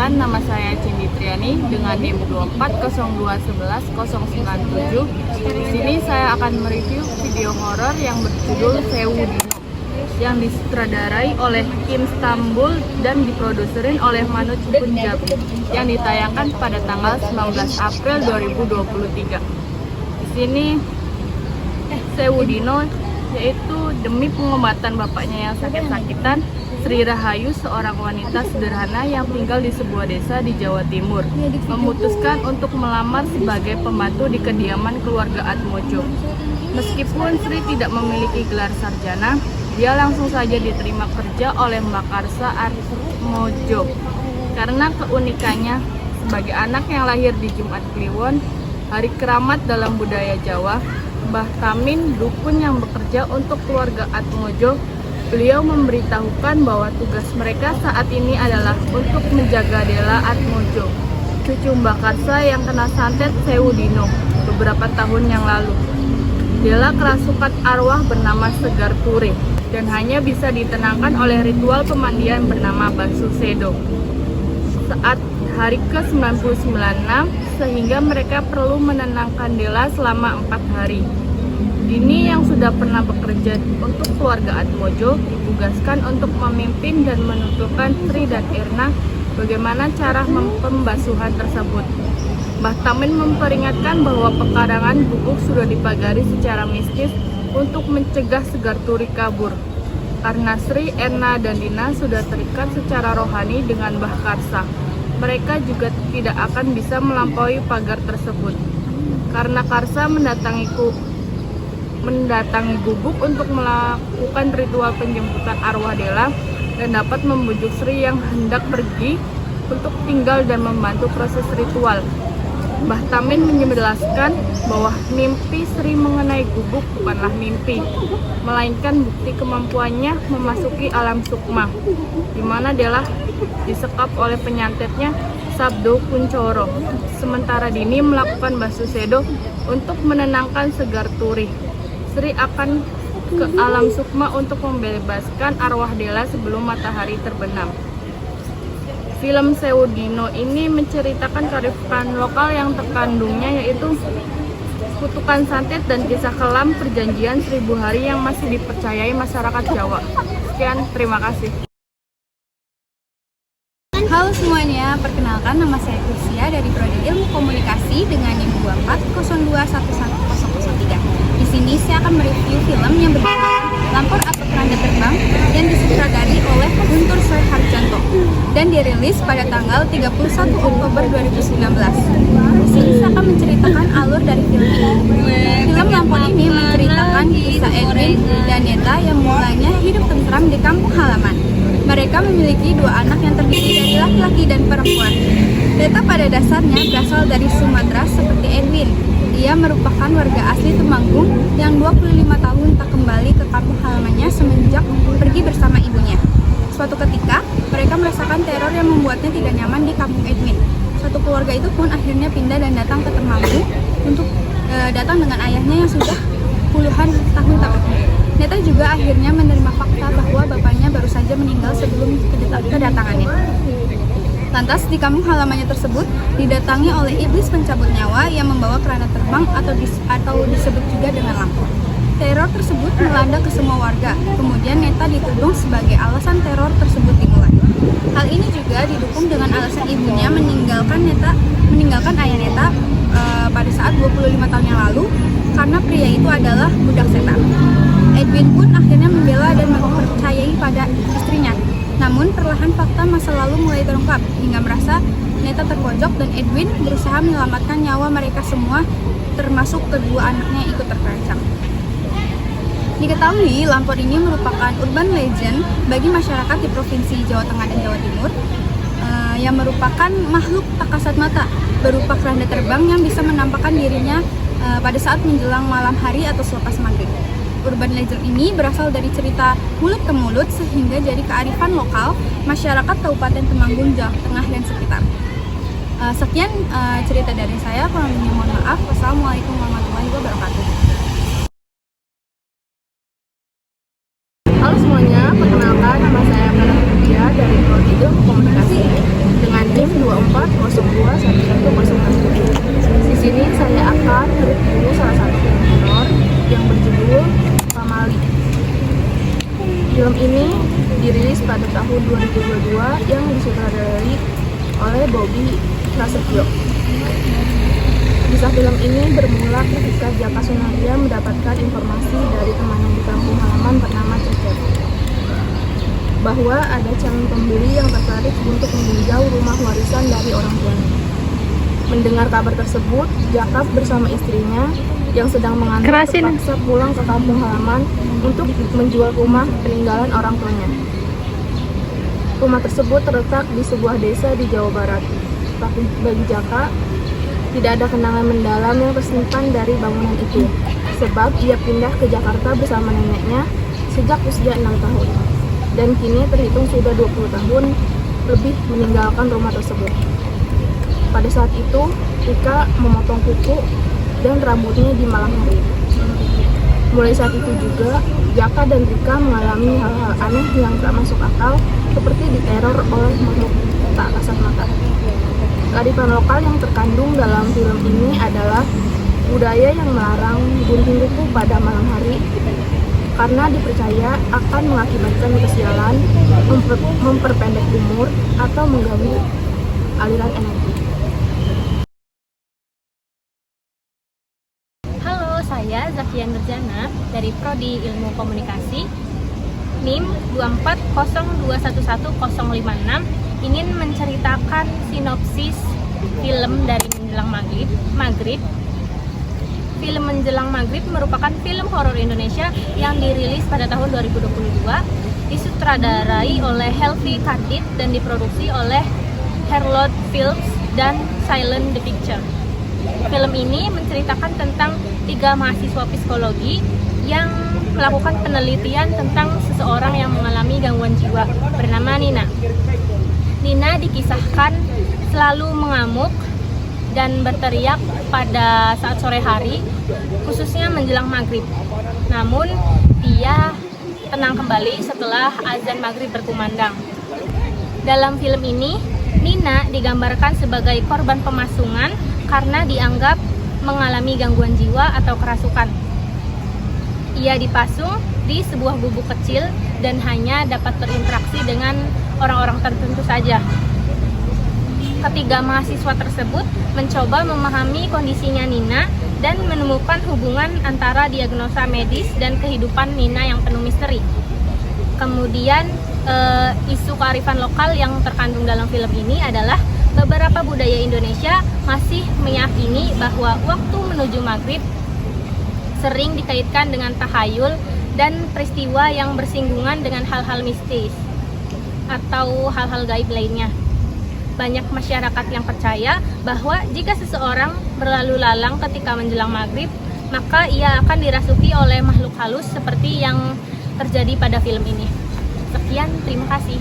Perkenalkan, nama saya Cindy Triani dengan NIM 2402111097. Di sini saya akan mereview video horor yang berjudul Sewu Dino yang disutradarai oleh Kim Stambul dan diproduserin oleh Manoj Punjabi yang ditayangkan pada tanggal 19 April 2023. Di sini Sewu Dino yaitu demi pengobatan bapaknya yang sakit-sakitan, Sri Rahayu, seorang wanita sederhana yang tinggal di sebuah desa di Jawa Timur, memutuskan untuk melamar sebagai pembantu di kediaman keluarga Atmojo. Meskipun Sri tidak memiliki gelar sarjana, dia langsung saja diterima kerja oleh Mbak Karsa Atmojo. Karena keunikannya sebagai anak yang lahir di Jumat Kliwon, hari keramat dalam budaya Jawa, Mbah Tamin, dukun yang bekerja untuk keluarga Atmojo, beliau memberitahukan bahwa tugas mereka saat ini adalah untuk menjaga Dela Atmojo, cucu Mbah Karsa yang kena santet Sewu Dino beberapa tahun yang lalu. Dela kerasukan arwah bernama Segar Ture dan hanya bisa ditenangkan oleh ritual pemandian bernama Basuh Sedo saat hari ke-99, sehingga mereka perlu menenangkan Dela selama 4 hari. Dini yang sudah pernah bekerja untuk keluarga Atmojo ditugaskan untuk memimpin dan menuturkan Sri dan Irna bagaimana cara pembasuhan tersebut. Mbah Tamin memperingatkan bahwa pekarangan gubuk sudah dipagari secara mistis untuk mencegah Segar Turi kabur. Karena Sri, Erna, dan Dina sudah terikat secara rohani dengan Mbah Karsa, mereka juga tidak akan bisa melampaui pagar tersebut. Karena Karsa mendatangi gubuk untuk melakukan ritual penjemputan arwah Dela dan dapat membujuk Sri yang hendak pergi untuk tinggal dan membantu proses ritual. Mbah Tamin menjelaskan bahwa mimpi Sri mengenai gubuk bukanlah mimpi, melainkan bukti kemampuannya memasuki alam sukma, di mana Dela disekap oleh penyantetnya Sabdo Kuncoro. Sementara Dini melakukan Basuh Sedo untuk menenangkan Segar Turi. Sri akan ke alam sukma untuk membebaskan arwah Dela sebelum matahari terbenam. Film Sewu Dino ini menceritakan kearifan lokal yang terkandungnya yaitu kutukan santet dan kisah kelam perjanjian 1000 hari yang masih dipercayai masyarakat Jawa. Sekian, terima kasih. Halo semuanya, perkenalkan nama saya Kursia dari Prodi Ilmu Komunikasi dengan NIM 2402111003. Di sini saya akan mereview film yang berjudul Lampor atau Keranda Terbang yang disutradari oleh Guntur Soeharjanto dan dirilis pada tanggal 31 Oktober 2019. Di sini saya akan menceritakan alur dari film ini. Film Lampor ini menceritakan kisah Edwin dan Neta yang mulanya hidup tentram di kampung halaman. Mereka memiliki 2 anak yang terdiri dari laki-laki dan perempuan. Neta pada dasarnya berasal dari Sumatera seperti Edwin. Dia merupakan warga asli Temanggung yang 25 tahun tak kembali ke kampung halamannya semenjak pergi bersama ibunya. Suatu ketika, mereka merasakan teror yang membuatnya tidak nyaman di kampung Edwin. Suatu keluarga itu pun akhirnya pindah dan datang ke Temanggung untuk datang dengan ayahnya yang sudah puluhan tahun tak bertemu. Neta juga akhirnya menerima fakta bahwa bapaknya baru saja meninggal sebelum kedatangannya. Lantas di kampung halamannya tersebut didatangi oleh iblis pencabut nyawa yang membawa keranda terbang atau disebut juga dengan lampor. Teror tersebut melanda ke semua warga. Kemudian Neta dituding sebagai alasan teror tersebut dimulai. Hal ini juga didukung dengan alasan ibunya meninggalkan ayah Neta pada saat 25 tahun yang lalu karena pria itu adalah budak setan. Edwin pun akhirnya membela dan mempercayai pada istrinya. Namun perlahan fakta masa lalu mulai terungkap hingga merasa Neta terpojok dan Edwin berusaha menyelamatkan nyawa mereka semua, termasuk kedua anaknya yang ikut terperancang. Diketahui Lampor ini merupakan urban legend bagi masyarakat di Provinsi Jawa Tengah dan Jawa Timur yang merupakan makhluk tak kasat mata berupa keranda terbang yang bisa menampakkan dirinya pada saat menjelang malam hari atau selepas maghrib. Urban legend ini berasal dari cerita mulut ke mulut sehingga jadi kearifan lokal masyarakat Kabupaten Temanggung, Jawa Tengah dan sekitar. Sekian cerita dari saya, kurang lebihnya mohon maaf. Wassalamualaikum warahmatullahi wabarakatuh. Halo semuanya, perkenalkan nama saya Melanie dari Prodi Ilmu Komunikasi dengan NIM untuk masuk masuk. Di sini saya akan review salah satu film horor yang berjudul Pamali. Film ini dirilis pada tahun 2022 yang disutradarai oleh Bobby Prasetyo. Kisah film ini bermula ketika Jaka Sunaria mendapatkan informasi dari temannya di kampung halaman bernama Cecep bahwa ada calon pembeli yang tertarik untuk meninjau rumah warisan dari orang tuanya. Mendengar kabar tersebut, Jaka bersama istrinya yang sedang mengantuk terpaksa pulang ke kampung halaman untuk menjual rumah peninggalan orang tuanya. Rumah tersebut terletak di sebuah desa di Jawa Barat. Tapi bagi Jaka, tidak ada kenangan mendalam yang tersimpan dari bangunan itu, sebab ia pindah ke Jakarta bersama neneknya sejak usia 6 tahun, dan kini terhitung sudah 20 tahun lebih meninggalkan rumah tersebut. Pada saat itu, Rika memotong kuku dan rambutnya di malam hari. Mulai saat itu juga, Jaka dan Rika mengalami hal-hal aneh yang tak masuk akal, seperti diteror oleh makhluk tak kasat mata. Kearifan lokal yang terkandung dalam film ini adalah budaya yang melarang gunting kuku pada malam hari karena dipercaya akan mengakibatkan kesialan, memperpendek umur, atau mengganggu aliran energi. Halo, saya Zakian Nurjana dari Prodi Ilmu Komunikasi NIM 240211056 ingin menceritakan sinopsis film dari Menjelang Maghrib. Film Menjelang Maghrib merupakan film horor Indonesia yang dirilis pada tahun 2022, disutradarai oleh Helvi Kardit dan diproduksi oleh Herlot Films dan Silent the Picture. Film ini menceritakan tentang 3 mahasiswa psikologi yang melakukan penelitian tentang seseorang yang mengalami gangguan jiwa bernama Nina. Nina dikisahkan selalu mengamuk dan berteriak pada saat sore hari, khususnya menjelang maghrib. Namun, dia tenang kembali setelah azan maghrib berkumandang. Dalam film ini, Nina digambarkan sebagai korban pemasungan karena dianggap mengalami gangguan jiwa atau kerasukan. Ia dipasung di sebuah gubuk kecil dan hanya dapat berinteraksi dengan orang-orang tertentu saja. Ketiga mahasiswa tersebut mencoba memahami kondisinya Nina dan menemukan hubungan antara diagnosa medis dan kehidupan Nina yang penuh misteri. Kemudian isu kearifan lokal yang terkandung dalam film ini adalah beberapa budaya Indonesia masih meyakini bahwa waktu menuju maghrib sering dikaitkan dengan tahayul dan peristiwa yang bersinggungan dengan hal-hal mistis atau hal-hal gaib lainnya. Banyak masyarakat yang percaya bahwa jika seseorang berlalu lalang ketika menjelang maghrib, maka ia akan dirasuki oleh makhluk halus seperti yang terjadi pada film ini. Sekian, terima kasih.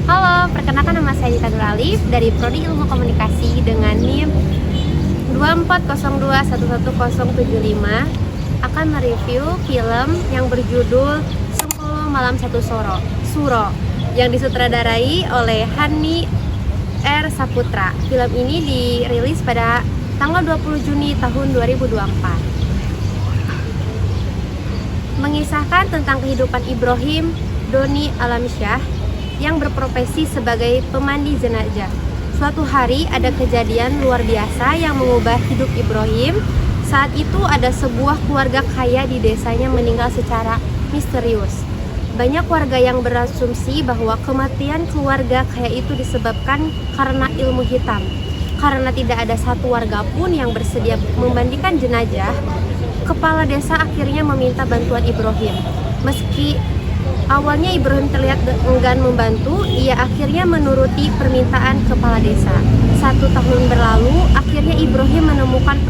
Halo, perkenalkan nama saya Dita Nuralif dari Prodi Ilmu Komunikasi dengan NIM 240211075 akan mereview film yang berjudul 10 Malam Satu Suro yang disutradarai oleh Hani R. Saputra. Film ini dirilis pada tanggal 20 Juni tahun 2024. Mengisahkan tentang kehidupan Ibrahim Doni Alamsyah yang berprofesi sebagai pemandi jenazah. Suatu hari ada kejadian luar biasa yang mengubah hidup Ibrahim. Saat itu ada sebuah keluarga kaya di desanya meninggal secara misterius. Banyak warga yang berasumsi bahwa kematian keluarga kaya itu disebabkan karena ilmu hitam. Karena tidak ada satu warga pun yang bersedia memandikan jenazah, kepala desa akhirnya meminta bantuan Ibrahim. Meski awalnya Ibrahim terlihat enggan membantu, ia akhirnya menuruti permintaan kepala desa. 1 tahun berlalu, akhirnya Ibrahim menemukan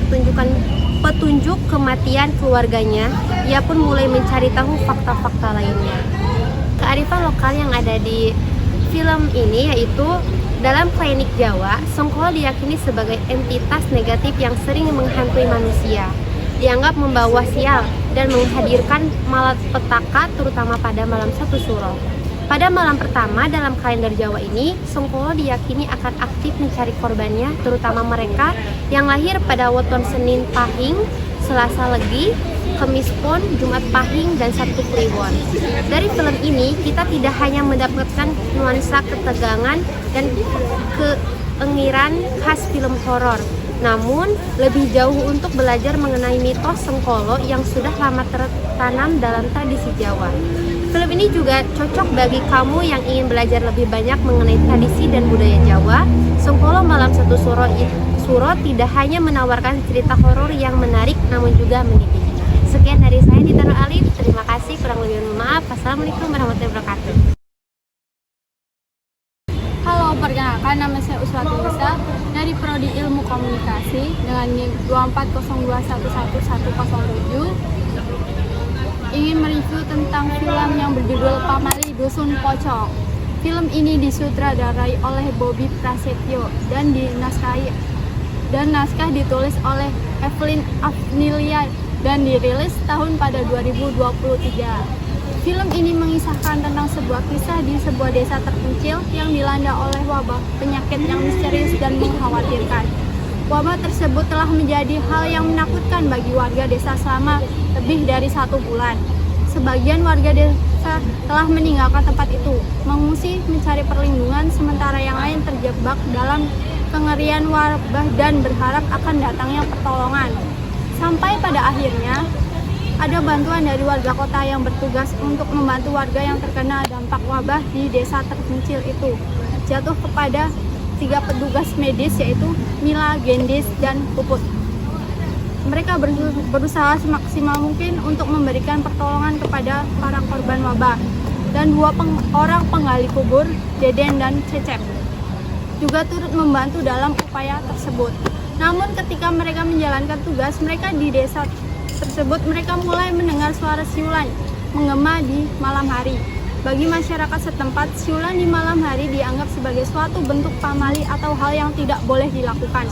petunjuk kematian keluarganya. Ia pun mulai mencari tahu fakta-fakta lainnya. Kearifan lokal yang ada di film ini yaitu dalam klinik Jawa, sengkola diyakini sebagai entitas negatif yang sering menghantui manusia. Dianggap membawa sial dan menghadirkan malapetaka terutama pada malam satu suro. Pada malam pertama dalam kalender Jawa ini, Sengkolo diyakini akan aktif mencari korbannya, terutama mereka yang lahir pada weton Senin Pahing, Selasa Legi, Kamis Pon, Jumat Pahing, dan Sabtu Kliwon. Dari film ini, kita tidak hanya mendapatkan nuansa ketegangan dan keengiran khas film horor, namun lebih jauh untuk belajar mengenai mitos Sengkolo yang sudah lama tertanam dalam tradisi Jawa. Film ini juga cocok bagi kamu yang ingin belajar lebih banyak mengenai tradisi dan budaya Jawa. Sengkolo Malam Satu Suro tidak hanya menawarkan cerita horor yang menarik, namun juga mendidik. Sekian dari saya, Dita Nur Alif. Terima kasih, kurang lebih mohon maaf. Wassalamualaikum warahmatullahi wabarakatuh. Halo, perkenalkan nama saya Uswati Nisa dari Prodi Ilmu Komunikasi dengan NIM 240211107. Ingin mereview tentang film yang berjudul Pamali Dusun Pocong. Film ini disutradarai oleh Bobby Prasetyo dan naskah ditulis oleh Evelyn Afnilia dan dirilis tahun pada 2023. Film ini mengisahkan tentang sebuah kisah di sebuah desa terpencil yang dilanda oleh wabah penyakit yang misterius dan mengkhawatirkan. Wabah tersebut telah menjadi hal yang menakutkan bagi warga desa selama lebih dari 1 bulan. Sebagian warga desa telah meninggalkan tempat itu, mengungsi mencari perlindungan, sementara yang lain terjebak dalam kengerian wabah dan berharap akan datangnya pertolongan. Sampai pada akhirnya, ada bantuan dari warga kota yang bertugas untuk membantu warga yang terkena dampak wabah di desa terpencil itu. Jatuh kepada 3 petugas medis, yaitu Mila, Gendis, dan Puput. Mereka berusaha semaksimal mungkin untuk memberikan pertolongan kepada para korban wabah. Dan 2 orang penggali kubur, Deden dan Cecep, juga turut membantu dalam upaya tersebut. Namun ketika mereka menjalankan tugas mereka di desa tersebut, mereka mulai mendengar suara siulan menggema di malam hari. Bagi masyarakat setempat, siulan di malam hari dianggap sebagai suatu bentuk pamali atau hal yang tidak boleh dilakukan.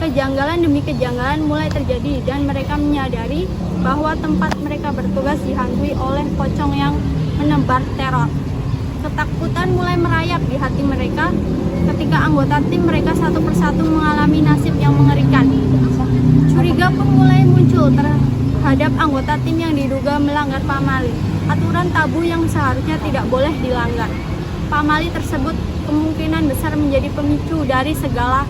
Kejanggalan demi kejanggalan mulai terjadi dan mereka menyadari bahwa tempat mereka bertugas dihantui oleh pocong yang menebar teror. Ketakutan mulai merayap di hati mereka ketika anggota tim mereka satu persatu mengalami nasib yang mengerikan. Curiga pun mulai muncul terhadap anggota tim yang diduga melanggar pamali, aturan tabu yang seharusnya tidak boleh dilanggar. Pamali tersebut kemungkinan besar menjadi pemicu dari segala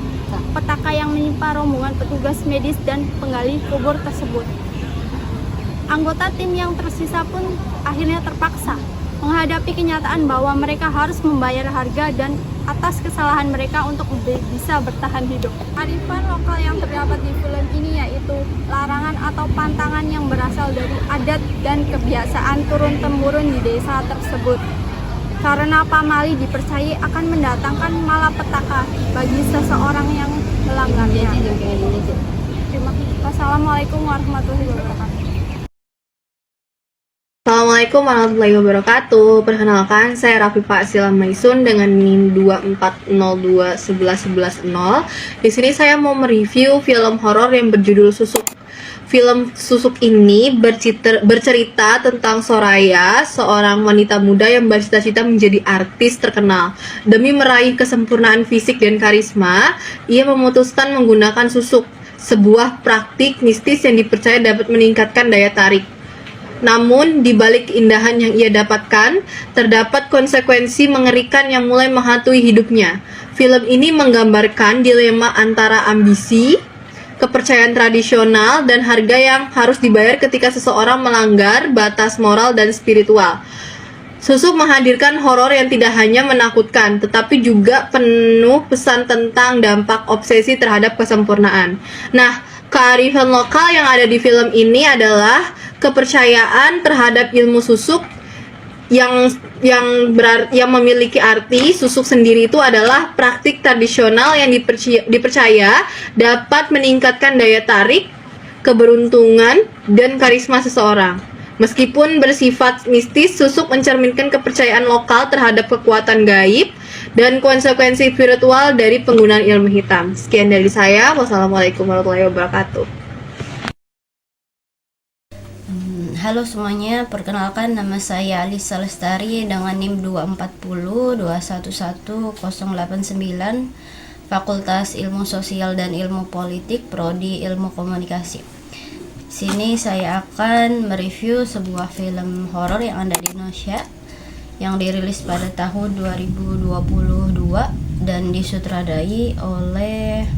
petaka yang menimpa rombongan petugas medis dan penggali kubur tersebut. Anggota tim yang tersisa pun akhirnya terpaksa menghadapi kenyataan bahwa mereka harus membayar harga dan atas kesalahan mereka untuk bisa bertahan hidup. Arifan lokal yang terdapat di film ini yaitu larangan atau pantangan yang berasal dari adat dan kebiasaan turun-temurun di desa tersebut. Karena pamali dipercayai akan mendatangkan malapetaka bagi seseorang yang melanggarnya. Terima kasih. Wassalamualaikum warahmatullahi wabarakatuh. Assalamualaikum warahmatullahi wabarakatuh. Perkenalkan, saya Rafifa Asila Maisun dengan NIM 240211110. Di sini saya mau mereview film horor yang berjudul Susuk. Film Susuk ini bercerita tentang Soraya, seorang wanita muda yang bercita-cita menjadi artis terkenal. Demi meraih kesempurnaan fisik dan karisma, ia memutuskan menggunakan susuk, sebuah praktik mistis yang dipercaya dapat meningkatkan daya tarik. Namun, di balik keindahan yang ia dapatkan, terdapat konsekuensi mengerikan yang mulai menghantui hidupnya. Film ini menggambarkan dilema antara ambisi, kepercayaan tradisional, dan harga yang harus dibayar ketika seseorang melanggar batas moral dan spiritual. Susuk menghadirkan horor yang tidak hanya menakutkan, tetapi juga penuh pesan tentang dampak obsesi terhadap kesempurnaan. Nah, kearifan lokal yang ada di film ini adalah kepercayaan terhadap ilmu susuk yang memiliki arti. Susuk sendiri itu adalah praktik tradisional yang dipercaya dapat meningkatkan daya tarik, keberuntungan, dan karisma seseorang. Meskipun bersifat mistis, susuk mencerminkan kepercayaan lokal terhadap kekuatan gaib dan konsekuensi spiritual dari penggunaan ilmu hitam. Sekian dari saya. Wassalamualaikum warahmatullahi wabarakatuh. Halo semuanya, perkenalkan nama saya Alisa Lestari dengan NIM 240211089, Fakultas Ilmu Sosial dan Ilmu Politik, Prodi Ilmu Komunikasi. Sini saya akan mereview sebuah film horor yang ada di Indonesia yang dirilis pada tahun 2022 dan disutradarai oleh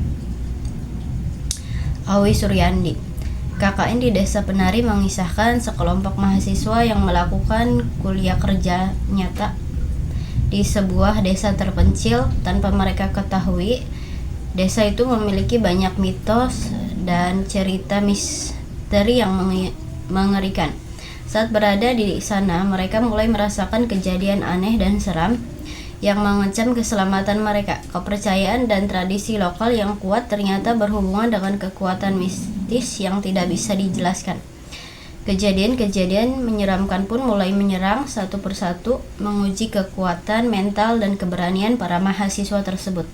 Awi Suryandi. KKN di Desa Penari mengisahkan sekelompok mahasiswa yang melakukan kuliah kerja nyata di sebuah desa terpencil. Tanpa mereka ketahui, desa itu memiliki banyak mitos dan cerita misteri yang mengerikan. Saat berada di sana, mereka mulai merasakan kejadian aneh dan seram yang mengancam keselamatan mereka. Kepercayaan dan tradisi lokal yang kuat ternyata berhubungan dengan kekuatan mistis yang tidak bisa dijelaskan. Kejadian-kejadian menyeramkan pun mulai menyerang satu persatu, menguji kekuatan mental dan keberanian para mahasiswa tersebut.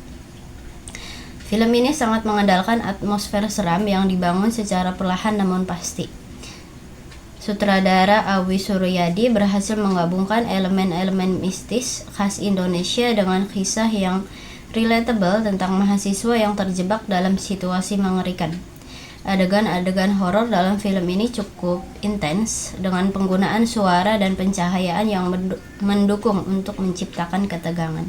Film ini sangat mengandalkan atmosfer seram yang dibangun secara perlahan namun pasti. Sutradara Awi Suryadi berhasil menggabungkan elemen-elemen mistis khas Indonesia dengan kisah yang relatable tentang mahasiswa yang terjebak dalam situasi mengerikan. Adegan-adegan horor dalam film ini cukup intens dengan penggunaan suara dan pencahayaan yang mendukung untuk menciptakan ketegangan.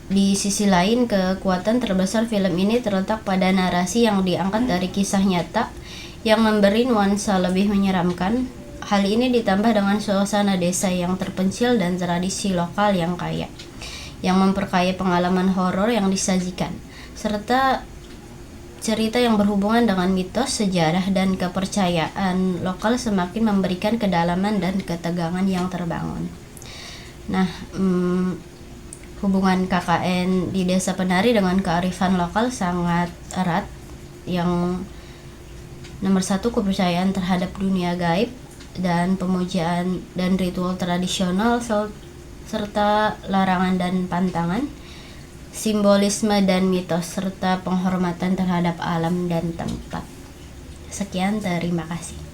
Di sisi lain, kekuatan terbesar film ini terletak pada narasi yang diangkat dari kisah nyata yang memberi nuansa lebih menyeramkan. Hal ini ditambah dengan suasana desa yang terpencil dan tradisi lokal yang kaya, yang memperkaya pengalaman horor yang disajikan, serta cerita yang berhubungan dengan mitos, sejarah, dan kepercayaan lokal semakin memberikan kedalaman dan ketegangan yang terbangun. Nah, hubungan KKN di Desa Penari dengan kearifan lokal sangat erat. Yang nomor satu, kepercayaan terhadap dunia gaib dan pemujaan dan ritual tradisional serta larangan dan pantangan, simbolisme dan mitos, serta penghormatan terhadap alam dan tempat. Sekian, terima kasih.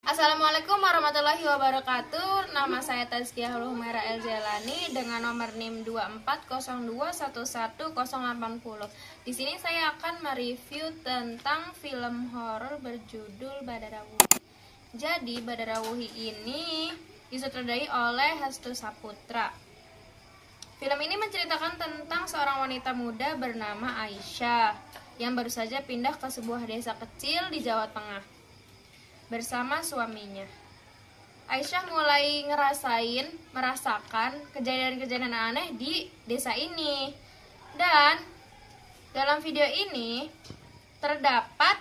Assalamualaikum warahmatullahi wabarakatuh. Nama saya Tazkiyah Humaira El Jailani dengan nomor NIM 240211080. Di sini saya akan mereview tentang film horor berjudul Badarawuhi. Jadi Badarawuhi ini disutradarai oleh Hastu Saputra. Film ini menceritakan tentang seorang wanita muda bernama Aisyah yang baru saja pindah ke sebuah desa kecil di Jawa Tengah bersama suaminya. Aisyah mulai merasakan kejadian-kejadian aneh di desa ini. Dan dalam video ini terdapat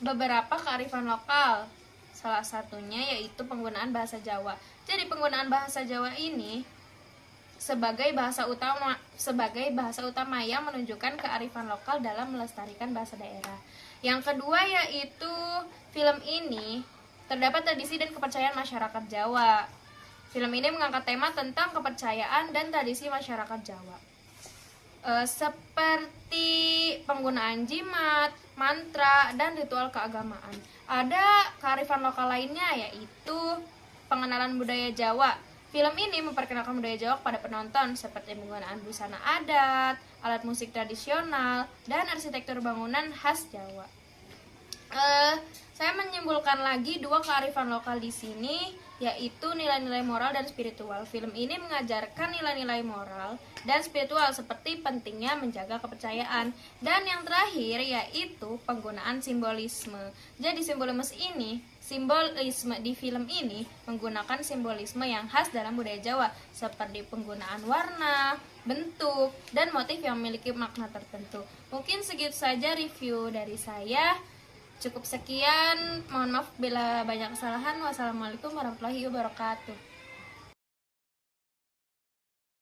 beberapa kearifan lokal. Salah satunya yaitu penggunaan bahasa Jawa. Jadi penggunaan bahasa Jawa ini sebagai bahasa utama yang menunjukkan kearifan lokal dalam melestarikan bahasa daerah. Yang kedua yaitu film ini terdapat tradisi dan kepercayaan masyarakat Jawa. Film ini mengangkat tema tentang kepercayaan dan tradisi masyarakat Jawa, seperti penggunaan jimat, mantra, dan ritual keagamaan. Ada kearifan lokal lainnya yaitu pengenalan budaya Jawa. Film ini memperkenalkan budaya Jawa kepada penonton seperti penggunaan busana adat, alat musik tradisional, dan arsitektur bangunan khas Jawa. Saya menyimpulkan lagi dua kearifan lokal di sini, yaitu nilai-nilai moral dan spiritual. Film ini mengajarkan nilai-nilai moral dan spiritual seperti pentingnya menjaga kepercayaan. Dan yang terakhir yaitu penggunaan simbolisme. Jadi simbolisme di film ini menggunakan simbolisme yang khas dalam budaya Jawa, seperti penggunaan warna, bentuk, dan motif yang memiliki makna tertentu. Mungkin segitu saja review dari saya. Cukup sekian, mohon maaf bila banyak kesalahan. Wassalamualaikum warahmatullahi wabarakatuh.